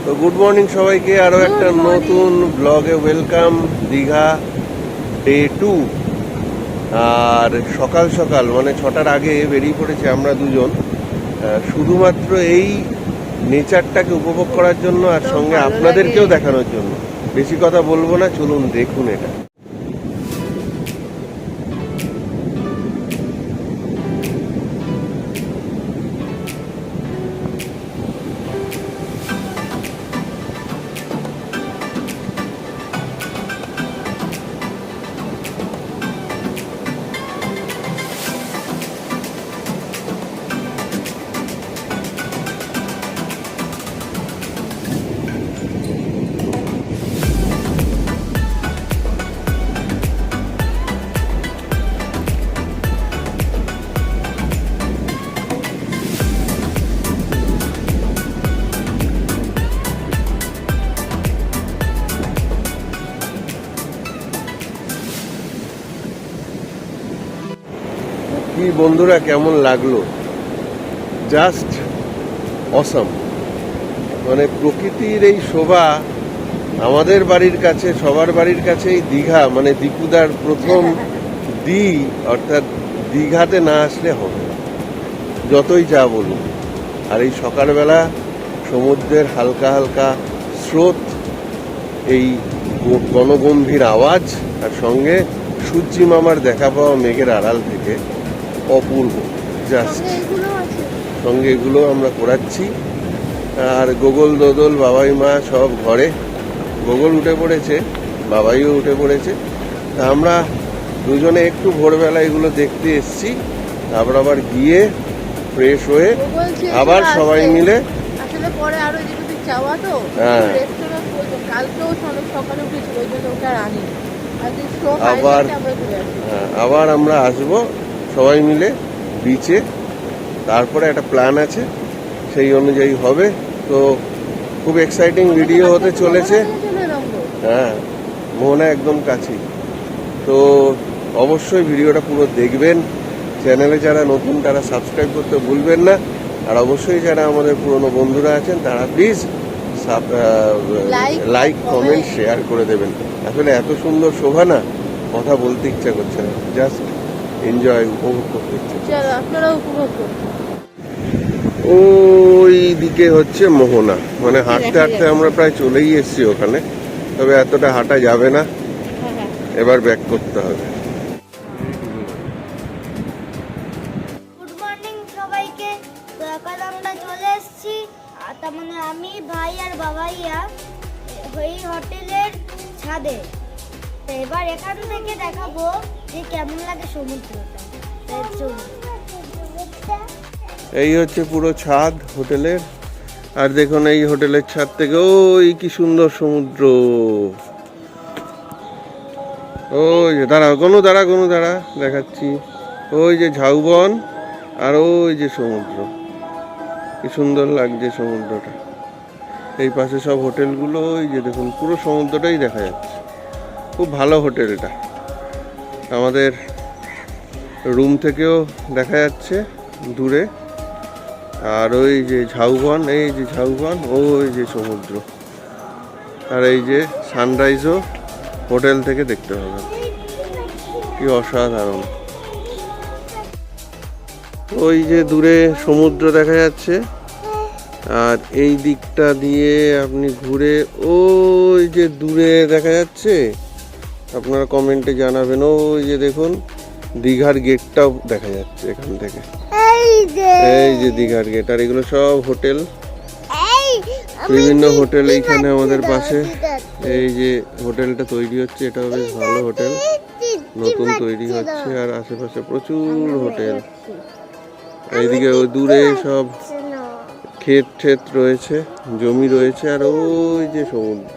তো good morning সবাইকে, আরও একটা নতুন ব্লগে ওয়েলকাম। দীঘা ডে 2। আর সকাল সকাল মানে 6টার আগে বেরিয়ে পড়েছে আমরা দুজন, শুধুমাত্র এই নেচারটাকে উপভোগ করার জন্য আর সঙ্গে আপনাদেরকেও দেখানোর জন্য। বেশি কথা বলবো না, চলুন দেখুন এটা। কি বন্ধুরা, কেমন লাগলো? Just awesome. মানে প্রকৃতির এই শোভা আমাদের বাড়ির কাছে, সবার বাড়ির কাছেই দীঘা, মানে দীপুদার প্রথম অর্থাৎ দীঘাতে না আসলে হবে না, যতই যা বলুন। আর এই সকালবেলা সমুদ্রের হালকা হালকা স্রোত, এই গণগম্ভীর আওয়াজ, আর সঙ্গে সূর্যি মামার দেখা পাওয়া মেঘের আড়াল থেকে অপূর্ব। জাস্ট সঙ্গে এগুলো আমরা করাচ্ছি। আর গোগল দোদল বাবাই মা সব ঘরে। গোগল উঠে পড়েছে, বাবাইও উঠে পড়েছে। তা আমরা দুজনে একটু ভোরবেলা এগুলো দেখতে এসছি। তারপর আবার গিয়ে ফ্রেশ হয়ে আবার সবাই মিলে আবার আমরা আসবো সবাই মিলে বিচে। তারপরে একটা প্ল্যান আছে, সেই অনুযায়ী হবে। তো খুব এক্সাইটিং ভিডিও হতে চলেছে। হ্যাঁ, মোহনা একদম কাছেই। তো অবশ্যই ভিডিওটা পুরো দেখবেন। চ্যানেলে যারা নতুন তারা সাবস্ক্রাইব করতে ভুলবেন না। আর অবশ্যই যারা আমাদের পুরনো বন্ধুরা আছেন তারা প্লিজ লাইক কমেন্ট শেয়ার করে দেবেন। আসলে এত সুন্দর শোভা না, কথা বলতে ইচ্ছা করছে না, জাস্ট এনজয়, উপভোগ করতে ইচ্ছা। ওই দিকে হচ্ছে মোহনা, মানে হাঁটতে হাঁটতে আমরা প্রায় চলেই এসেছি ওখানে। তবে এতটা হাঁটা যাবে না, এবার ব্যাক করতে হবে। গুড মর্নিং সবাইকে। তো এখন আমরা চলে এসেছি, তার মানে আমি, ভাই আর বাবাইয়া এই হোটেলের ছাদে। তো এবার এখান থেকে দেখাবো যে কেমন লাগে সমুদ্রটা। এই হচ্ছে পুরো ছাদ হোটেলের। আর দেখুন এই হোটেলের ছাদ থেকে ওই কি সুন্দর সমুদ্র। ওই যে দাঁড়া দেখাচ্ছি। ওই যে ঝাউবন আর ওই যে সমুদ্র, কি সুন্দর লাগছে সমুদ্রটা। এই পাশে সব হোটেলগুলো, ওই যে দেখুন পুরো সমুদ্রটাই দেখা যাচ্ছে। খুব ভালো হোটেলটা, আমাদের রুম থেকেও দেখা যাচ্ছে দূরে। আর ওই যে ঝাউবন, এই যে ঝাউবন, ওই যে সমুদ্র। আর এই যে সানরাইজও হোটেল থেকে দেখতে হবে, কি অসাধারণ। ওই যে দূরে সমুদ্র দেখা যাচ্ছে। আর এই দিকটা দিয়ে আপনি ঘুরে ওই যে দূরে দেখা যাচ্ছে, আপনারা কমেন্টে জানাবেন। ওই যে দেখুন দীঘার গেটটাও দেখা যাচ্ছে এখান থেকে, এই যে দীঘার গেট। আর এগুলো সব হোটেল, বিভিন্ন হোটেল এইখানে আমাদের পাশে। এই যে হোটেলটা তৈরি হচ্ছে, এটাও বেশ ভালো হোটেল, নতুন তৈরি হচ্ছে। আর আশেপাশে প্রচুর হোটেল। এইদিকে ওই দূরে সব ক্ষেত রয়েছে, জমি রয়েছে। আর ওই যে সমুদ্র,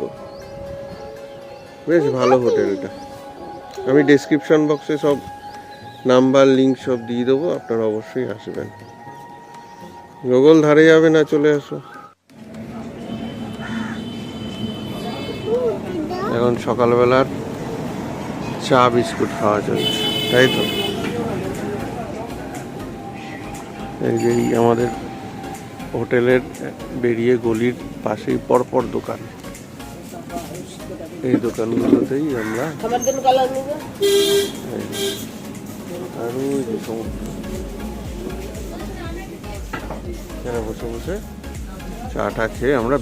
বেশ ভালো হোটেলটা। আমি ডেসক্রিপশন বক্সে সব নাম্বার, লিঙ্ক সব দিয়ে দেবো, আপনারা অবশ্যই আসবেন। গোগল ধারে যাবে না, চলে আসো। এখন সকালবেলার চা বিস্কুট খাওয়া চলছে, তাই তো। এই যে আমাদের হোটেলের বেরিয়ে গলির পাশেই পরপর দোকান, এই দোকানগুলোতেই আমরা আর ওই যে সমুদ্র, এখানে বসে বসে চাটা খেয়ে আমরা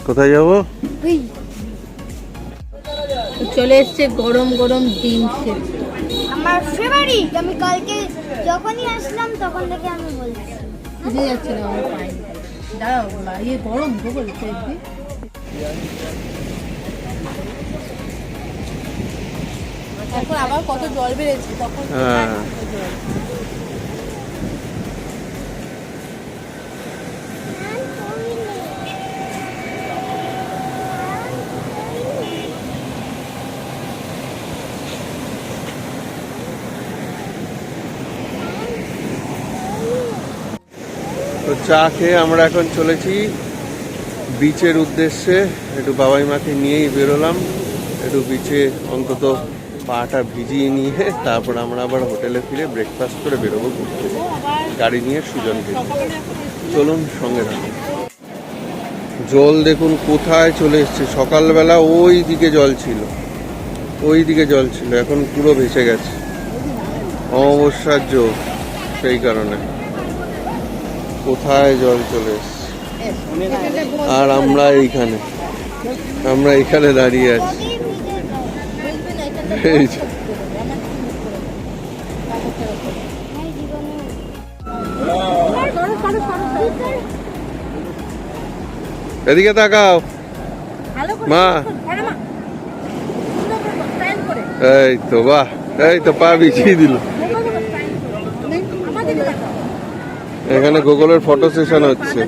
কোথায় যাবো? চলে এসছে গরম গরম ডিম সেদ্ধ। আমার ফেভারিট, আমি কালকে যখনই আসলাম তখন থেকে আমি বলছি। বুঝে যাচ্ছে না আমার পাই, দাঁড়াও ইয়ে গরম গোবর দেখবি। এখন আবার কত জল বেড়েছে তখন। হ্যাঁ তো চা খেয়ে আমরা এখন চলেছি বিচের উদ্দেশ্যে। একটু বাবাই মাকে নিয়েই বেরোলাম, একটু বিচে অন্তত পাটা ভিজিয়ে নিয়ে তারপর আমরা আবার হোটেলে ফিরে ব্রেকফাস্ট করে বেরোবো ঘুরতে, গাড়ি নিয়ে সুজনকে। চলুন সঙ্গে থাকুন। জল দেখুন কোথায় চলে এসছে, সকালবেলা ওই দিকে জল ছিল, ওই দিকে জল ছিল, এখন পুরো ভেসে গেছে, অমাবস্যার জোর, সেই কারণে কোথায় জল চলে এসছে। আর আমরা এইখানে দাঁড়িয়ে আছি। এই যে। এদিকে তাকাও মা, এই তো বাহ, এই তো পা বিছিয়ে দিল। এখানে গুগলের ফটো সেশন হচ্ছে।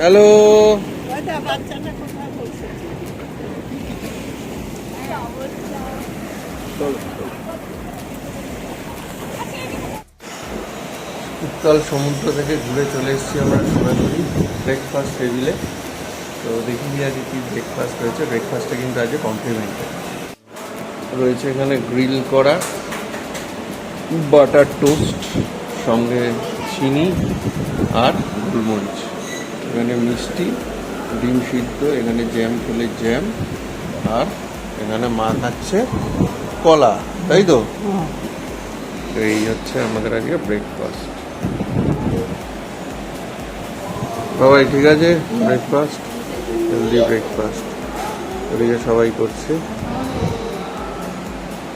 হ্যালো, উত্তাল সমুদ্র থেকে ঘুরে চলে এসেছি আমরা সোনাঝুরি ব্রেকফাস্ট টেবিলে। তো দেখি আজকে কি ব্রেকফাস্ট হয়েছে। ব্রেকফাস্টে কিন্তু আজকে কমপ্লিমেন্টারি রয়েছে, এখানে গ্রিল করা বাটার টোস্ট, সঙ্গে চিনি আর গোলমরিচ, এখানে মিষ্টি, ডিম সিদ্ধ, এখানে জ্যাম খেলে জ্যাম, আর এখানে মা খাচ্ছে কলা, তাই তো? এই হচ্ছে আমাদের আজকে ব্রেকফাস্ট। সবাই ঠিক আছে, ব্রেকফাস্ট হেলদি ব্রেকফাস্ট ওদিকে সবাই করছে।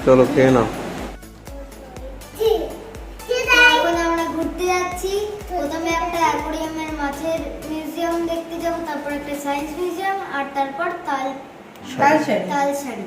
চলো খেয়ে নাও। এখন আমরা ঘুরতে যাচ্ছি, প্রথমে একটা অ্যাকোয়ারিয়ামের মাছের মিউজিয়াম দেখতে যাবো, তারপর একটা সায়েন্স মিউজিয়াম, আর তারপর তালসারি।